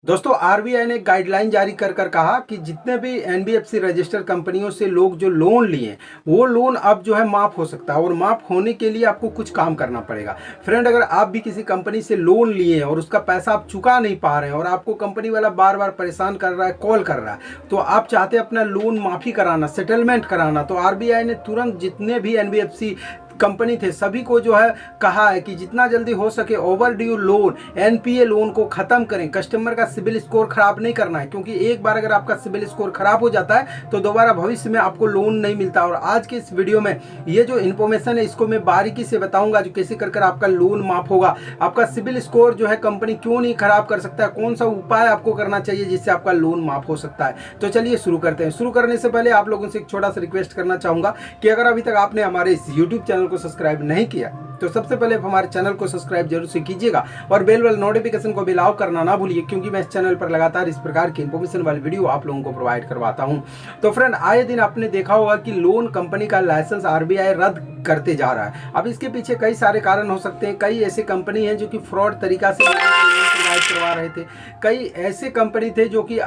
दोस्तों आरबीआई ने एक गाइडलाइन जारी कर कहा कि जितने भी एनबीएफसी रजिस्टर्ड कंपनियों से लोग जो लोन लिए वो लोन अब जो है माफ़ हो सकता है और माफ़ होने के लिए आपको कुछ काम करना पड़ेगा। फ्रेंड, अगर आप भी किसी कंपनी से लोन लिए हैं और उसका पैसा आप चुका नहीं पा रहे हैं और आपको कंपनी वाला बार बार परेशान कर रहा है, कॉल कर रहा है, तो आप चाहते हैं अपना लोन माफ़ी कराना, सेटलमेंट कराना, तो आरबीआई ने तुरंत जितने भी एनबीएफसी कंपनी थे सभी को जो है कहा है कि जितना जल्दी हो सके over due loan, NPA loan को खत्म करें। कस्टमर का सिबिल स्कोर खराब नहीं करना है, क्योंकि एक बार अगर आपका सिबिल स्कोर खराब हो जाता है तो दोबारा भविष्य में आपको लोन नहीं मिलता। और आज के इस वीडियो में ये जो इन्फॉर्मेशन है इसको मैं बारीकी से बताऊंगा, जो कैसे कर आपका लोन माफ होगा, आपका सिबिल स्कोर जो है कंपनी क्यों नहीं खराब कर सकता है, कौन सा उपाय आपको करना चाहिए जिससे आपका लोन माफ हो सकता है। तो चलिए शुरू करते हैं। शुरू करने से पहले आप लोगों से एक छोटा सा रिक्वेस्ट करना चाहूंगा कि अगर अभी तक आपने हमारे इस यूट्यूब चैनल को सब्सक्राइब नहीं किया तो सबसे पहले हमारे चैनल को सब्सक्राइब जरूर से कीजिएगा और बेल वाले नोटिफिकेशन को भी अलाउ करना ना भूलिए, क्योंकि मैं इस चैनल पर लगातार इस प्रकार की इन्फॉर्मेशन वाली वीडियो आप लोगों को प्रोवाइड करवाता हूं। तो फ्रेंड, आए दिन आपने देखा होगा कि लोन कंपनी का लाइसेंस आरबीआई रद्द करते जा रहा है। अब इसके पीछे कई सारे कारण हो सकते हैं। कई ऐसे कंपनी हैं जो कि फ्रॉड तरीका से लोन प्रोवाइड करवा रहे थे। कई ऐसे कंपनी थे जो कि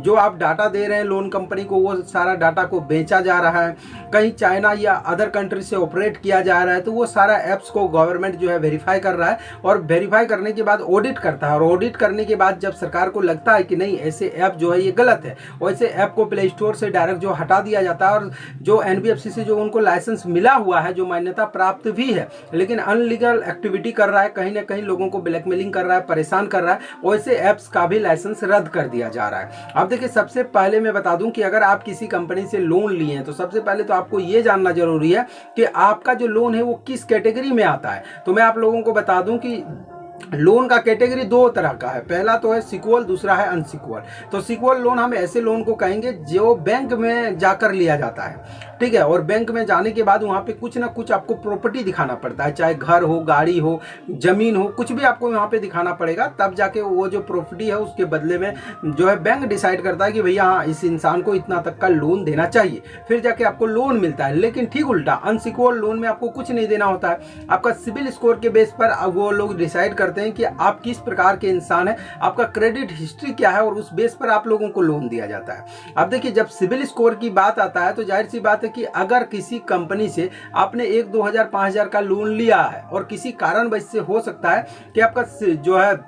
जो आप डाटा दे रहे हैं लोन कंपनी को, वो सारा डाटा को बेचा जा रहा है। कहीं चाइना या अदर कंट्री से ऑपरेट किया जा रहा है, तो वो सारा ऐप्स को गवर्नमेंट जो है वेरीफाई कर रहा है और वेरीफाई करने के बाद ऑडिट करता है। और ऑडिट करने के बाद जब सरकार को लगता है कि नहीं ऐसे ऐप जो है ये गलत है, वैसे ऐप को प्ले स्टोर से डायरेक्ट जो हटा दिया जाता है। और जो एनबीएफसी से जो उनको लाइसेंस मिला हुआ है, जो मान्यता प्राप्त भी है, लेकिन अनलीगल एक्टिविटी कर रहा है, कहीं ना कहीं लोगों को ब्लैकमेलिंग कर रहा है, परेशान कर रहा है, वैसे ऐप्स का भी लाइसेंस रद्द कर दिया जा रहा है। अब देखिए, सबसे पहले मैं बता दूं कि अगर आप किसी कंपनी से लोन लिए हैं तो सबसे पहले तो आपको ये जानना जरूरी है कि आपका जो लोन है वो किस कैटेगरी में आता है। तो मैं आप लोगों को बता दूं कि लोन का कैटेगरी दो तरह का है। पहला तो है सिक्योर, दूसरा है अनसिक्योर। तो सिक्योर लोन हम ऐसे लोन को कहेंगे जो बैंक में जाकर लिया जाता है, ठीक है। और बैंक में जाने के बाद वहाँ पे कुछ ना कुछ आपको प्रॉपर्टी दिखाना पड़ता है, चाहे घर हो, गाड़ी हो, जमीन हो, कुछ भी आपको वहाँ पे दिखाना पड़ेगा। तब जाके वो जो प्रॉपर्टी है उसके बदले में जो है बैंक डिसाइड करता है कि भैया हाँ इस इंसान को इतना तक का लोन देना चाहिए, फिर जाके आपको लोन मिलता है। लेकिन ठीक उल्टा, अनसिक्योर लोन में आपको कुछ नहीं देना होता है। आपका सिबिल स्कोर के बेस पर वो लोग डिसाइड करते हैं कि आप किस प्रकार के इंसान हैं, आपका क्रेडिट हिस्ट्री क्या है, और उस बेस पर आप लोगों को लोन दिया जाता है। अब देखिए, जब सिबिल स्कोर की बात आता है तो जाहिर सी बात है कि अगर किसी कंपनी से आपने 1-2 हज़ार 5 हज़ार का लोन लिया है और किसी कारणवश से हो सकता है कि आपका जो है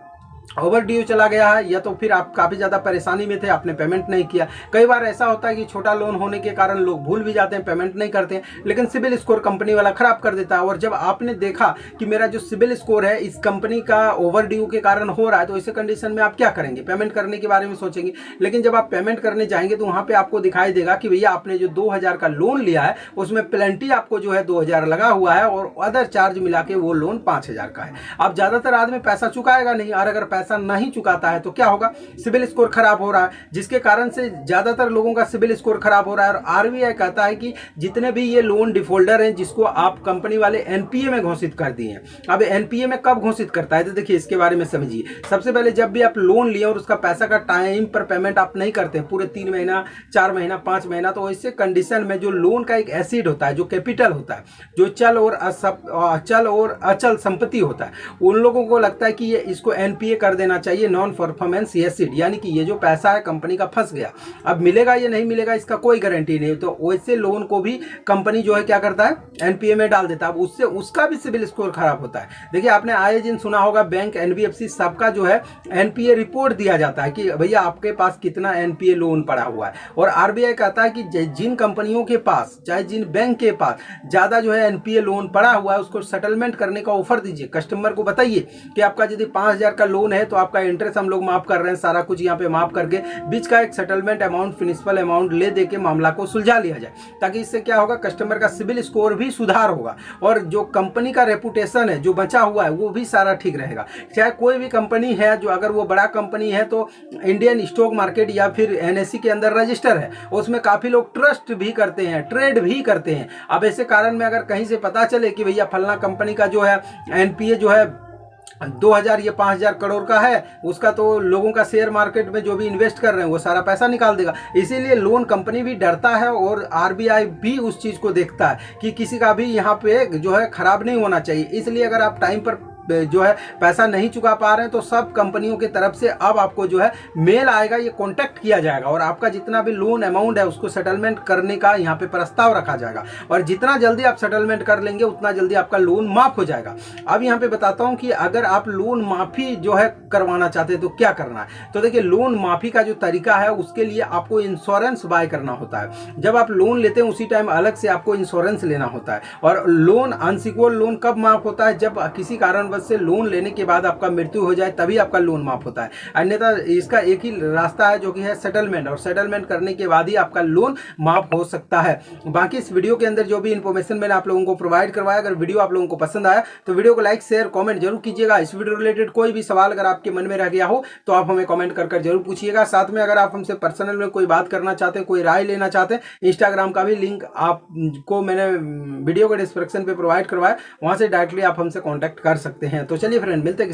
ओवर ड्यू चला गया है, या तो फिर आप काफ़ी ज़्यादा परेशानी में थे, आपने पेमेंट नहीं किया। कई बार ऐसा होता है कि छोटा लोन होने के कारण लोग भूल भी जाते हैं, पेमेंट नहीं करते हैं, लेकिन सिबिल स्कोर कंपनी वाला खराब कर देता है। और जब आपने देखा कि मेरा जो सिबिल स्कोर है इस कंपनी का ओवर ड्यू के कारण हो रहा है, तो ऐसे कंडीशन में आप क्या करेंगे? पेमेंट करने के बारे में सोचेंगे। लेकिन जब आप पेमेंट करने जाएंगे तो वहाँ पर आपको दिखाई देगा कि भैया आपने जो 2 हज़ार का लोन लिया है उसमें प्लेंटी आपको जो है 2 हज़ार लगा हुआ है और अदर चार्ज मिला के वो लोन 5 हज़ार का है। अब ज़्यादातर आदमी पैसा चुकाएगा नहीं, और अगर पैसा नहीं चुकाता है तो क्या होगा? सिबिल स्कोर खराब हो रहा है, जिसके कारण से ज्यादातर लोगों का सिबिल स्कोर खराब हो रहा है। और आरबीआई कहता है कि जितने भी ये लोन डिफॉल्टर हैं जिसको आप कंपनी वाले एनपीए में घोषित कर दिए हैं। अब एनपीए में कब घोषित करता है तो देखिए इसके बारे में समझिए। सबसे पहले जब भी आप लोन लिए और उसका पैसा का टाइम पर पेमेंट आप नहीं करते हैं, पूरे 3 महीना, 4 महीना, 5 महीना, तो ऐसे कंडीशन में जो लोन का एक एसिड होता है, जो कैपिटल होता है, जो चल और अचल संपत्ति होता है, उन लोगों को लगता है कि ये इसको एनपीए कर देना चाहिए, नॉन परफॉर्मेंस एसिड, यानी कि ये जो पैसा है कंपनी का फंस गया, अब मिलेगा या नहीं मिलेगा इसका कोई गारंटी नहीं। तो वैसे लोन को भी कंपनी जो है क्या करता है? एनपीए में डाल देता है। अब उससे उसका भी सिबिल स्कोर खराब होता है। देखिए, आपने आए दिन सुना होगा बैंक, एनबीएफसी सबका जो है एनपीए रिपोर्ट दिया जाता है कि भैया आपके पास कितना एनपीए लोन पड़ा हुआ है। और आरबीआई कहता है कि जिन कंपनियों के पास, चाहे जिन बैंक के पास ज्यादा जो है एनपीए लोन पड़ा हुआ है उसको सेटलमेंट करने का ऑफर दीजिए। कस्टमर को बताइए कि आपका यदि 5 हज़ार का लोन है तो आपका इंटरेस्ट हम लोग माफ कर रहे हैं, सारा कुछ यहाँ पे माफ करके बीच का एक सेटलमेंट अमाउंट, प्रिंसिपल अमाउंट ले दे के मामला को सुलझा लिया जाए, ताकि इससे क्या होगा? कस्टमर का सिबिल स्कोर भी सुधार होगा और जो कंपनी का रेपुटेशन है जो बचा हुआ है वो भी सारा ठीक रहेगा। चाहे कोई भी कंपनी है, जो अगर वो बड़ा कंपनी है तो इंडियन स्टॉक मार्केट या फिर एनएससी के अंदर रजिस्टर है, उसमें काफी लोग ट्रस्ट भी करते हैं, ट्रेड भी करते हैं। अब ऐसे कारण में अगर कहीं से पता चले कि भैया फलना कंपनी का जो है एनपीए जो है 2 हज़ार या 5 हज़ार करोड़ का है, उसका तो लोगों का शेयर मार्केट में जो भी इन्वेस्ट कर रहे हैं वो सारा पैसा निकाल देगा। इसीलिए लोन कंपनी भी डरता है और आरबीआई भी उस चीज़ को देखता है कि किसी का भी यहाँ पे जो है खराब नहीं होना चाहिए। इसलिए अगर आप टाइम पर जो है पैसा नहीं चुका पा रहे हैं तो सब कंपनियों की तरफ से अब आपको जो है मेल आएगा, ये कॉन्टैक्ट किया जाएगा और आपका जितना भी लोन अमाउंट है उसको सेटलमेंट करने का यहाँ पे प्रस्ताव रखा जाएगा और जितना जल्दी आप सेटलमेंट कर लेंगे उतना जल्दी आपका लोन माफ हो जाएगा। अब यहाँ पे बताता हूँ कि अगर आप लोन माफी जो है करवाना चाहते हैं तो क्या करना है। तो देखिए, लोन माफी का जो तरीका है उसके लिए आपको इंश्योरेंस बाय करना होता है। जब आप लोन लेते हैं उसी टाइम अलग से आपको इंश्योरेंस लेना होता है। और लोन अनसिक्योर्ड लोन कब माफ होता है? जब किसी कारणवश से लोन लेने के बाद आपका मृत्यु हो जाए तभी आपका लोन माफ होता है। अन्यथा इसका एक ही रास्ता है जो कि है सेटलमेंट, और सेटलमेंट करने के बाद ही आपका लोन माफ हो सकता है। बाकी इस वीडियो के अंदर जो भी इंफॉर्मेशन मैंने आप लोगों को प्रोवाइड करवाया, अगर वीडियो आप लोगों को पसंद आया तो वीडियो को लाइक शेयर कमेंट जरूर कीजिएगा। इस वीडियो रिलेटेड कोई भी सवाल अगर आपके मन में रह गया हो तो आप हमें कमेंट कर जरूर पूछिएगा। साथ में अगर आप हमसे पर्सनल में कोई बात करना चाहते हैं, कोई राय लेना चाहते हैं, इंस्टाग्राम का भी लिंक आपको मैंने वीडियो के डिस्क्रिप्शन पे प्रोवाइड करवाया, वहां से डायरेक्टली आप हमसे कांटेक्ट कर सकते हैं। तो चलिए फ्रेंड, मिलते हैं।